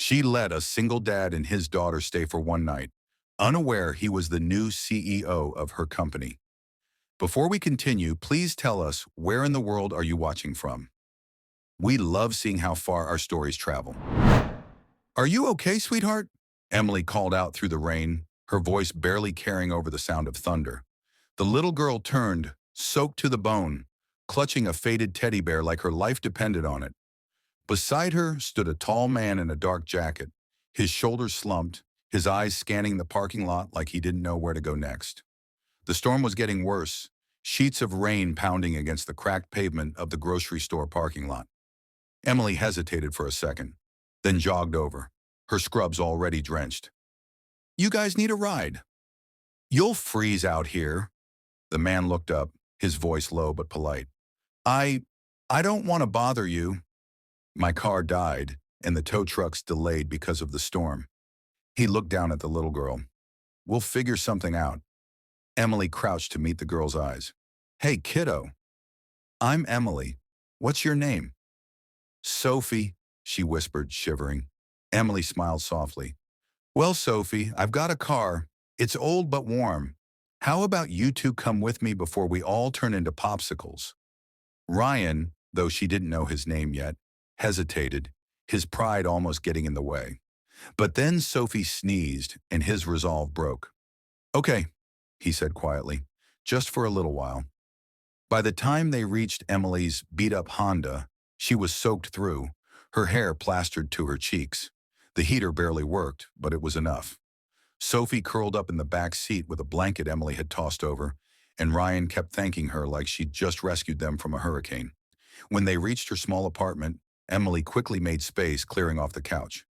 She let a single dad and his daughter stay for one night, unaware he was the new CEO of her company. Before we continue, please tell us, where in the world are you watching from? We love seeing how far our stories travel. Are you okay, sweetheart? Emily called out through the rain, her voice barely carrying over the sound of thunder. The little girl turned, soaked to the bone, clutching a faded teddy bear like her life depended on it. Beside her stood a tall man in a dark jacket, his shoulders slumped, his eyes scanning the parking lot like he didn't know where to go next. The storm was getting worse, sheets of rain pounding against the cracked pavement of the grocery store parking lot. Emily hesitated for a second, then jogged over, her scrubs already drenched. "You guys need a ride." "You'll freeze out here." The man looked up, his voice low but polite. I, I don't want to bother you." "My car died, and the tow truck's delayed because of the storm." He looked down at the little girl. "We'll figure something out." Emily crouched to meet the girl's eyes. "Hey, kiddo." "I'm Emily. What's your name?" "Sophie," she whispered, shivering. Emily smiled softly. "Well, Sophie, I've got a car. It's old but warm. How about you two come with me before we all turn into popsicles?" Ryan, though she didn't know his name yet, hesitated, his pride almost getting in the way. But then Sophie sneezed, and his resolve broke. "Okay," he said quietly, "just for a little while." By the time they reached Emily's beat-up Honda, she was soaked through, her hair plastered to her cheeks. The heater barely worked, but it was enough. Sophie curled up in the back seat with a blanket Emily had tossed over, and Ryan kept thanking her like she'd just rescued them from a hurricane. When they reached her small apartment, Emily quickly made space, clearing off the couch.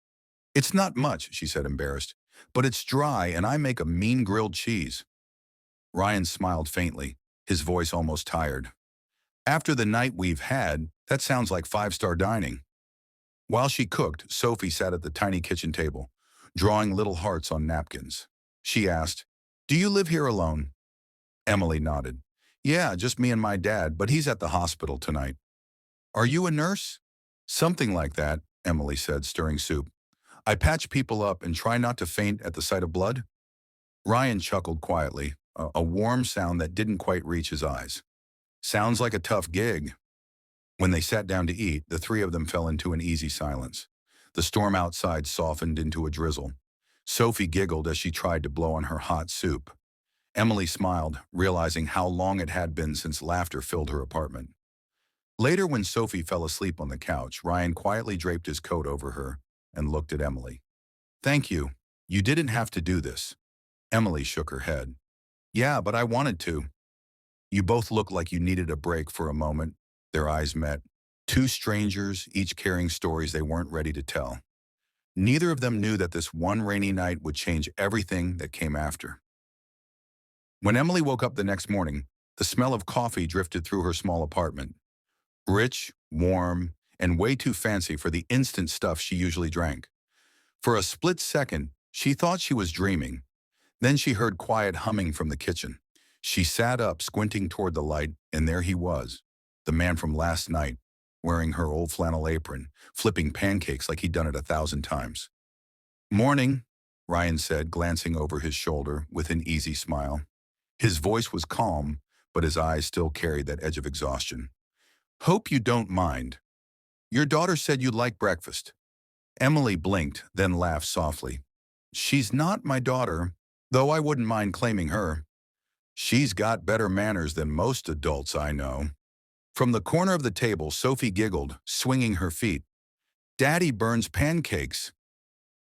"It's not much," she said, embarrassed, "but it's dry and I make a mean grilled cheese." Ryan smiled faintly, his voice almost tired. "After the night we've had, that sounds like five-star dining." While she cooked, Sophie sat at the tiny kitchen table, drawing little hearts on napkins. She asked, "Do you live here alone?" Emily nodded. "Yeah, just me and my dad, but he's at the hospital tonight." "Are you a nurse?" "Something like that," Emily said, stirring soup. "I patch people up and try not to faint at the sight of blood." Ryan chuckled quietly, a warm sound that didn't quite reach his eyes. "Sounds like a tough gig." When they sat down to eat, the three of them fell into an easy silence. The storm outside softened into a drizzle. Sophie giggled as she tried to blow on her hot soup. Emily smiled, realizing how long it had been since laughter filled her apartment. Later, when Sophie fell asleep on the couch, Ryan quietly draped his coat over her and looked at Emily. "Thank you. You didn't have to do this." Emily shook her head. "Yeah, but I wanted to." You both looked like you needed a break for a moment. Their eyes met. Two strangers, each carrying stories they weren't ready to tell. Neither of them knew that this one rainy night would change everything that came after. When Emily woke up the next morning, the smell of coffee drifted through her small apartment. Rich, warm, and way too fancy for the instant stuff she usually drank. For a split second, she thought she was dreaming. Then she heard quiet humming from the kitchen. She sat up, squinting toward the light, and there he was, the man from last night, wearing her old flannel apron, flipping pancakes like he'd done it 1,000 times. "Morning," Ryan said, glancing over his shoulder with an easy smile. His voice was calm, but his eyes still carried that edge of exhaustion. "Hope you don't mind. Your daughter said you'd like breakfast." Emily blinked, then laughed softly. "She's not my daughter, though I wouldn't mind claiming her. She's got better manners than most adults I know." From the corner of the table, Sophie giggled, swinging her feet. "Daddy burns pancakes."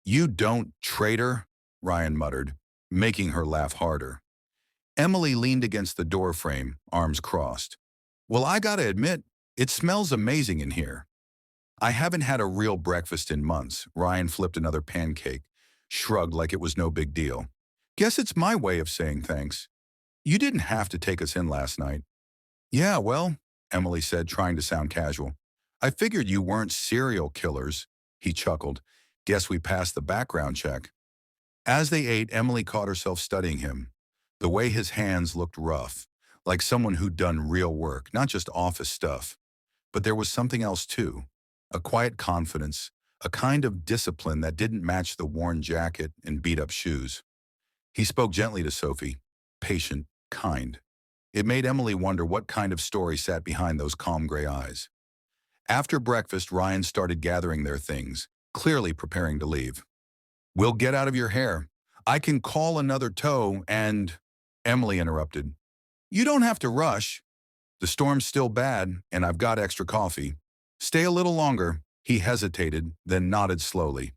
"You don't, traitor," Ryan muttered, making her laugh harder. Emily leaned against the door frame, arms crossed. "Well, I gotta admit, it smells amazing in here." "I haven't had a real breakfast in months." Ryan flipped another pancake, shrugged like it was no big deal. "Guess it's my way of saying thanks. You didn't have to take us in last night." "Yeah, well," Emily said, trying to sound casual. "I figured you weren't serial killers." He chuckled. "Guess we passed the background check." As they ate, Emily caught herself studying him. The way his hands looked rough, like someone who'd done real work, not just office stuff. But there was something else too, a quiet confidence, a kind of discipline that didn't match the worn jacket and beat-up shoes. He spoke gently to Sophie, patient, kind. It made Emily wonder what kind of story sat behind those calm gray eyes. After breakfast, Ryan started gathering their things, clearly preparing to leave. "We'll get out of your hair. I can call another tow and—" Emily interrupted. "You don't have to rush. The storm's still bad, and I've got extra coffee. Stay a little longer." He hesitated, then nodded slowly.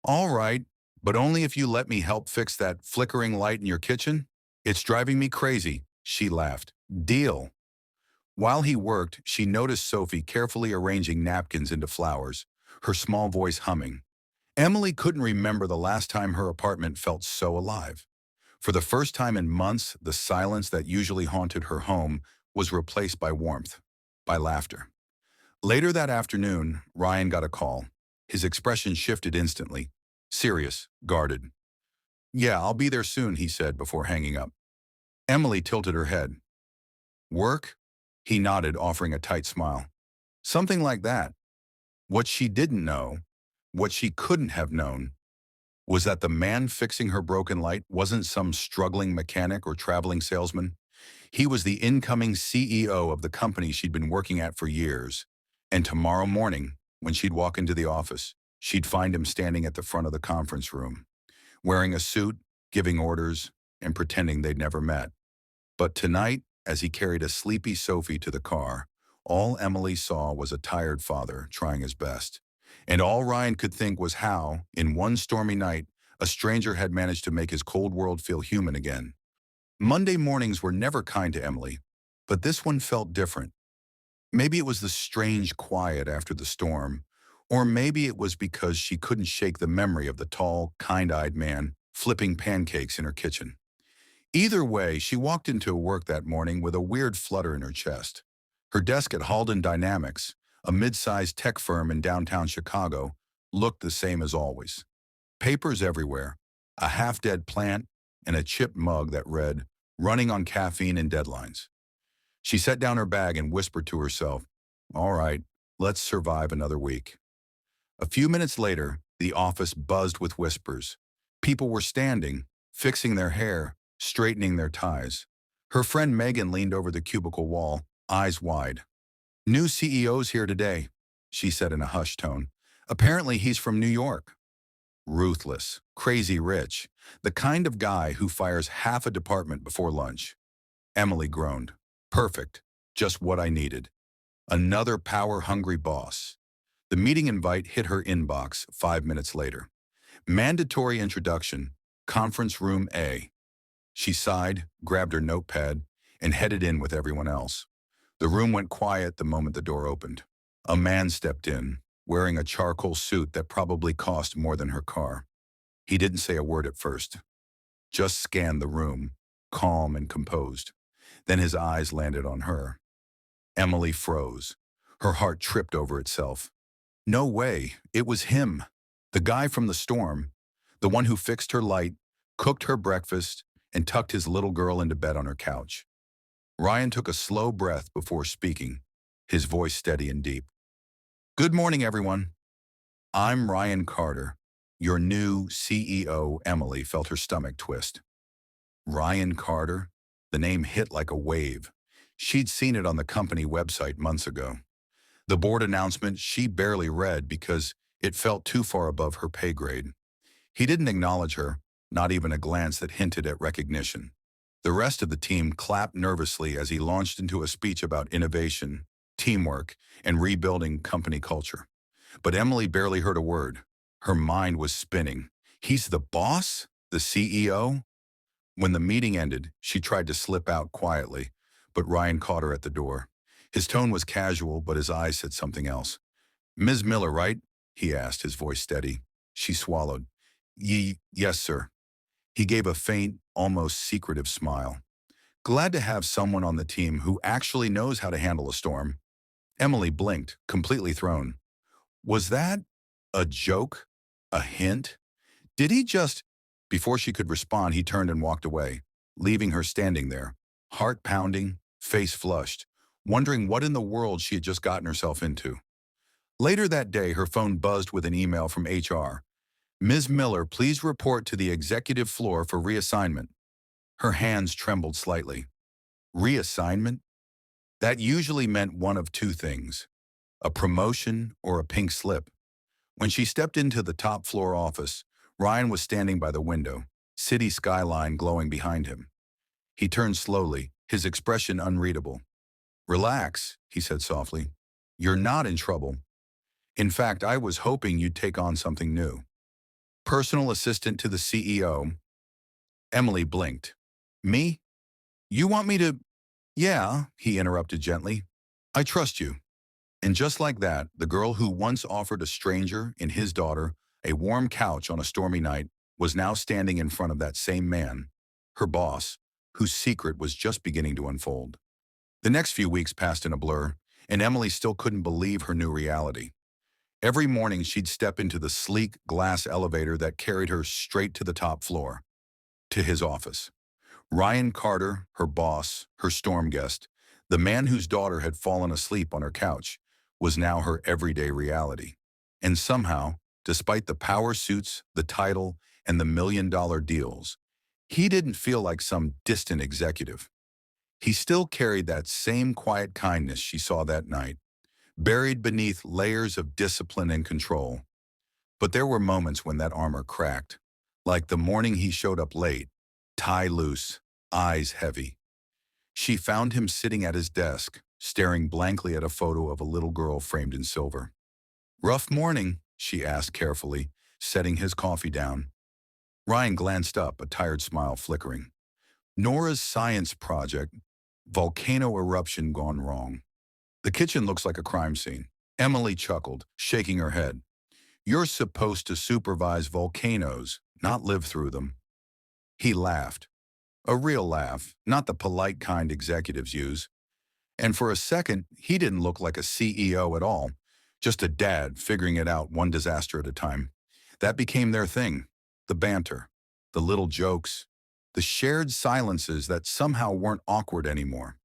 "All right, but only if you let me help fix that flickering light in your kitchen. It's driving me crazy," she laughed. "Deal." While he worked, she noticed Sophie carefully arranging napkins into flowers, her small voice humming. Emily couldn't remember the last time her apartment felt so alive. For the first time in months, the silence that usually haunted her home was replaced by warmth, by laughter. Later that afternoon, Ryan got a call. His expression shifted instantly. Serious, guarded. "Yeah, I'll be there soon," he said before hanging up. Emily tilted her head. "Work?" He nodded, offering a tight smile. "Something like that." What she didn't know, what she couldn't have known, was that the man fixing her broken light wasn't some struggling mechanic or traveling salesman. He was the incoming CEO of the company she'd been working at for years. And tomorrow morning, when she'd walk into the office, she'd find him standing at the front of the conference room, wearing a suit, giving orders, and pretending they'd never met. But tonight, as he carried a sleepy Sophie to the car, all Emily saw was a tired father trying his best. And all Ryan could think was how, in one stormy night, a stranger had managed to make his cold world feel human again. Monday mornings were never kind to Emily, but this one felt different. Maybe it was the strange quiet after the storm, or maybe it was because she couldn't shake the memory of the tall, kind-eyed man flipping pancakes in her kitchen. Either way, she walked into work that morning with a weird flutter in her chest. Her desk at Halden Dynamics, a mid-sized tech firm in downtown Chicago, looked the same as always. Papers everywhere, a half-dead plant, and a chipped mug that read, "Running on caffeine and deadlines." She set down her bag and whispered to herself, "All right, let's survive another week." A few minutes later, the office buzzed with whispers. People were standing, fixing their hair, straightening their ties. Her friend Megan leaned over the cubicle wall, eyes wide. "New CEO's here today," she said in a hushed tone. "Apparently he's from New York. Ruthless, crazy rich, the kind of guy who fires half a department before lunch." Emily groaned. "Perfect. Just what I needed. Another power-hungry boss." The meeting invite hit her inbox 5 minutes later. Mandatory introduction, conference room A. She sighed, grabbed her notepad, and headed in with everyone else. The room went quiet the moment the door opened. A man stepped in, wearing a charcoal suit that probably cost more than her car. He didn't say a word at first, just scanned the room, calm and composed. Then his eyes landed on her. Emily froze. Her heart tripped over itself. No way, it was him. The guy from the storm, the one who fixed her light, cooked her breakfast, and tucked his little girl into bed on her couch. Ryan took a slow breath before speaking, his voice steady and deep. "Good morning, everyone. I'm Ryan Carter, your new CEO." Emily felt her stomach twist. Ryan Carter? The name hit like a wave. She'd seen it on the company website months ago. The board announcement she barely read because it felt too far above her pay grade. He didn't acknowledge her, not even a glance that hinted at recognition. The rest of the team clapped nervously as he launched into a speech about innovation, teamwork, and rebuilding company culture. But Emily barely heard a word. Her mind was spinning. He's the boss? The CEO? When the meeting ended, she tried to slip out quietly, but Ryan caught her at the door. His tone was casual, but his eyes said something else. "Ms. Miller, right?" he asked, his voice steady. She swallowed. Yes, sir." He gave a faint, almost secretive smile. "Glad to have someone on the team who actually knows how to handle a storm." Emily blinked, completely thrown. Was that a joke? A hint? Did he just— Before she could respond, he turned and walked away, leaving her standing there, heart pounding, face flushed, wondering what in the world she had just gotten herself into. Later that day, her phone buzzed with an email from HR. Ms. Miller, please report to the executive floor for reassignment. Her hands trembled slightly. Reassignment? That usually meant one of two things, a promotion or a pink slip. When she stepped into the top floor office, Ryan was standing by the window, city skyline glowing behind him. He turned slowly, his expression unreadable. Relax, he said softly. You're not in trouble. In fact, I was hoping you'd take on something new. Personal assistant to the CEO. Emily blinked. Me? You want me to? Yeah, he interrupted gently. I trust you. And just like that, the girl who once offered a stranger and his daughter a warm couch on a stormy night was now standing in front of that same man, her boss, whose secret was just beginning to unfold. The next few weeks passed in a blur, and Emily still couldn't believe her new reality. Every morning she'd step into the sleek glass elevator that carried her straight to the top floor, to his office. Ryan Carter, her boss, her storm guest, the man whose daughter had fallen asleep on her couch, was now her everyday reality. And somehow, despite the power suits, the title, and the million-dollar deals, he didn't feel like some distant executive. He still carried that same quiet kindness she saw that night, buried beneath layers of discipline and control. But there were moments when that armor cracked, like the morning he showed up late, tie loose, eyes heavy. She found him sitting at his desk, staring blankly at a photo of a little girl framed in silver. Rough morning, she asked carefully, setting his coffee down. Ryan glanced up, a tired smile flickering. Nora's science project, volcano eruption gone wrong. The kitchen looks like a crime scene. Emily chuckled, shaking her head. You're supposed to supervise volcanoes, not live through them. He laughed. A real laugh, not the polite kind executives use. And for a second, he didn't look like a CEO at all, just a dad figuring it out one disaster at a time. That became their thing, the banter, the little jokes, the shared silences that somehow weren't awkward anymore.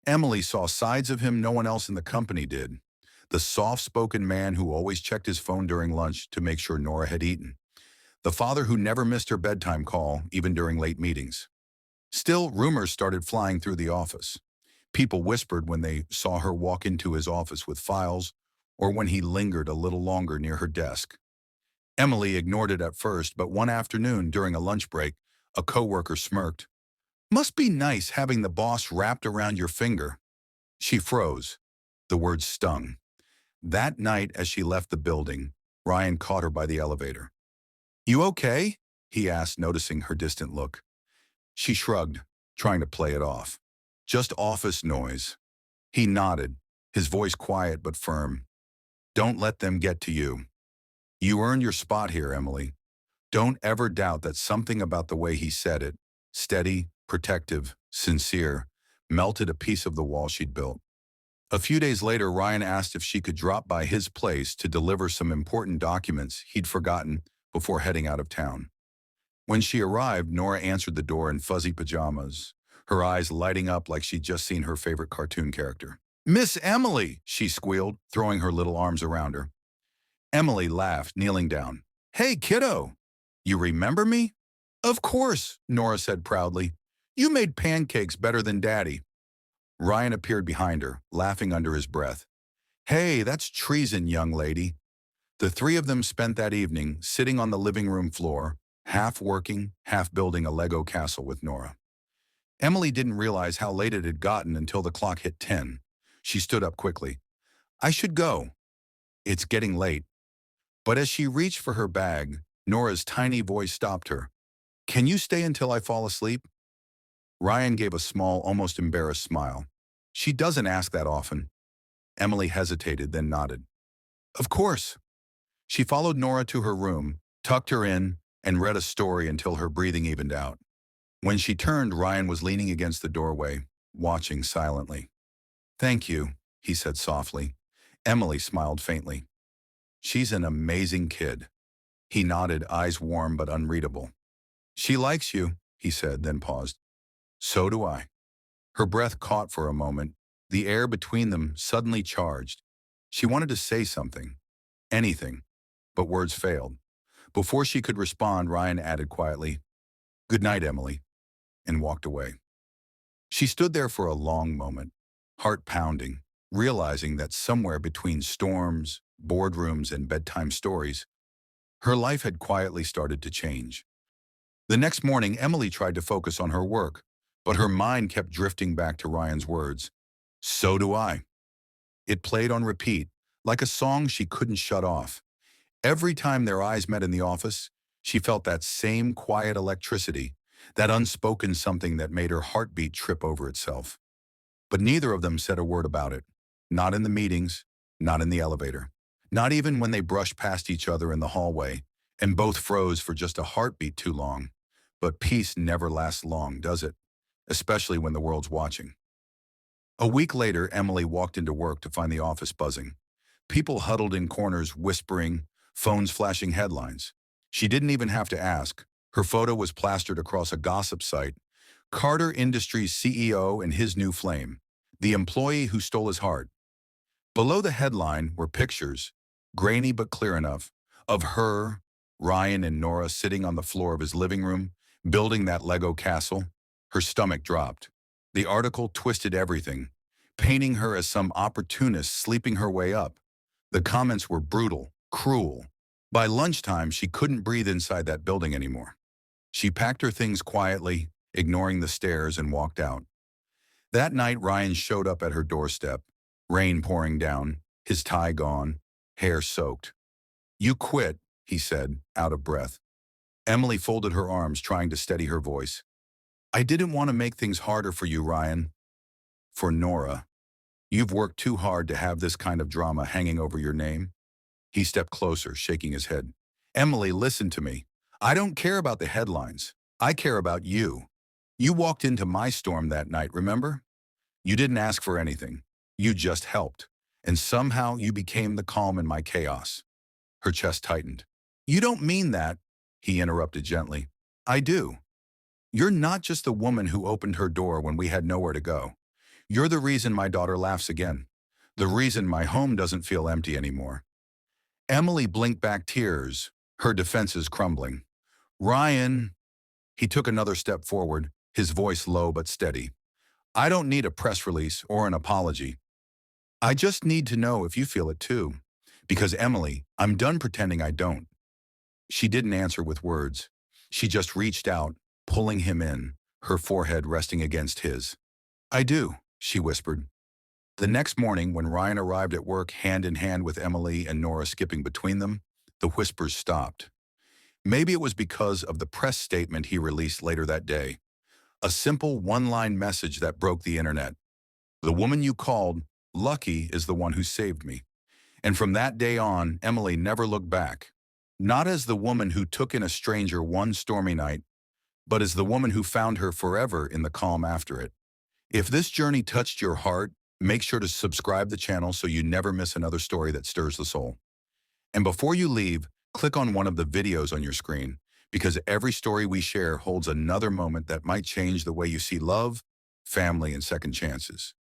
Emily saw sides of him no one else in the company did. The soft-spoken man who always checked his phone during lunch to make sure Nora had eaten. The father who never missed her bedtime call, even during late meetings. Still, rumors started flying through the office. People whispered when they saw her walk into his office with files, or when he lingered a little longer near her desk. Emily ignored it at first, but one afternoon during a lunch break, a coworker smirked. Must be nice having the boss wrapped around your finger. She froze. The words stung. That night, as she left the building, Ryan caught her by the elevator. You okay? He asked, noticing her distant look. She shrugged, trying to play it off. Just office noise. He nodded, his voice quiet but firm. Don't let them get to you. You earned your spot here, Emily. Don't ever doubt that something about the way he said it, steady, protective, sincere, melted a piece of the wall she'd built. A few days later, Ryan asked if she could drop by his place to deliver some important documents he'd forgotten before heading out of town. When she arrived, Nora answered the door in fuzzy pajamas, her eyes lighting up like she'd just seen her favorite cartoon character. Miss Emily, she squealed, throwing her little arms around her. Emily laughed, kneeling down. Hey, kiddo, you remember me? Of course, Nora said proudly. You made pancakes better than Daddy. Ryan appeared behind her, laughing under his breath. Hey, that's treason, young lady. The three of them spent that evening sitting on the living room floor, half working, half building a Lego castle with Nora. Emily didn't realize how late it had gotten until the clock hit 10. She stood up quickly. I should go. It's getting late. But as she reached for her bag, Nora's tiny voice stopped her. Can you stay until I fall asleep? Ryan gave a small, almost embarrassed smile. She doesn't ask that often. Emily hesitated, then nodded. Of course. She followed Nora to her room, tucked her in, and read a story until her breathing evened out. When she turned, Ryan was leaning against the doorway, watching silently. Thank you, he said softly. Emily smiled faintly. She's an amazing kid. He nodded, eyes warm but unreadable. She likes you, he said, then paused. So do I. Her breath caught for a moment, the air between them suddenly charged. She wanted to say something, anything, but words failed. Before she could respond, Ryan added quietly, "Good night, Emily," and walked away. She stood there for a long moment, heart pounding, realizing that somewhere between storms, boardrooms, and bedtime stories, her life had quietly started to change. The next morning, Emily tried to focus on her work, but her mind kept drifting back to Ryan's words. "So do I." It played on repeat, like a song she couldn't shut off. Every time their eyes met in the office, she felt that same quiet electricity, that unspoken something that made her heartbeat trip over itself. But neither of them said a word about it. Not in the meetings, not in the elevator, not even when they brushed past each other in the hallway, and both froze for just a heartbeat too long. But peace never lasts long, does it? Especially when the world's watching. A week later, Emily walked into work to find the office buzzing. People huddled in corners, whispering, phones flashing headlines. She didn't even have to ask. Her photo was plastered across a gossip site. Carter Industries CEO and his new flame, the employee who stole his heart. Below the headline were pictures, grainy but clear enough, of her, Ryan, and Nora sitting on the floor of his living room, building that Lego castle. Her stomach dropped. The article twisted everything, painting her as some opportunist sleeping her way up. The comments were brutal, cruel. By lunchtime, she couldn't breathe inside that building anymore. She packed her things quietly, ignoring the stares, and walked out. That night, Ryan showed up at her doorstep, rain pouring down, his tie gone, hair soaked. "You quit," he said, out of breath. Emily folded her arms, trying to steady her voice. "I didn't want to make things harder for you, Ryan." "For Nora. You've worked too hard to have this kind of drama hanging over your name." He stepped closer, shaking his head. "Emily, listen to me. I don't care about the headlines. I care about you. You walked into my storm that night, remember? You didn't ask for anything. You just helped. And somehow you became the calm in my chaos." Her chest tightened. "You don't mean that," he interrupted gently. "I do. You're not just the woman who opened her door when we had nowhere to go. You're the reason my daughter laughs again. The reason my home doesn't feel empty anymore." Emily blinked back, tears, her defenses crumbling. "Ryan," he took another step forward, his voice low but steady. "I don't need a press release or an apology. I just need to know if you feel it too. Because Emily, I'm done pretending I don't." She didn't answer with words. She just reached out, pulling him in, her forehead resting against his. "I do," she whispered. The next morning, when Ryan arrived at work hand in hand with Emily and Nora skipping between them, the whispers stopped. Maybe it was because of the press statement he released later that day. A simple one-line message that broke the internet. "The woman you called lucky is the one who saved me." And from that day on, Emily never looked back. Not as the woman who took in a stranger one stormy night, but as the woman who found her forever in the calm after it. If this journey touched your heart, make sure to subscribe to the channel so you never miss another story that stirs the soul. And before you leave, click on one of the videos on your screen, because every story we share holds another moment that might change the way you see love, family, and second chances.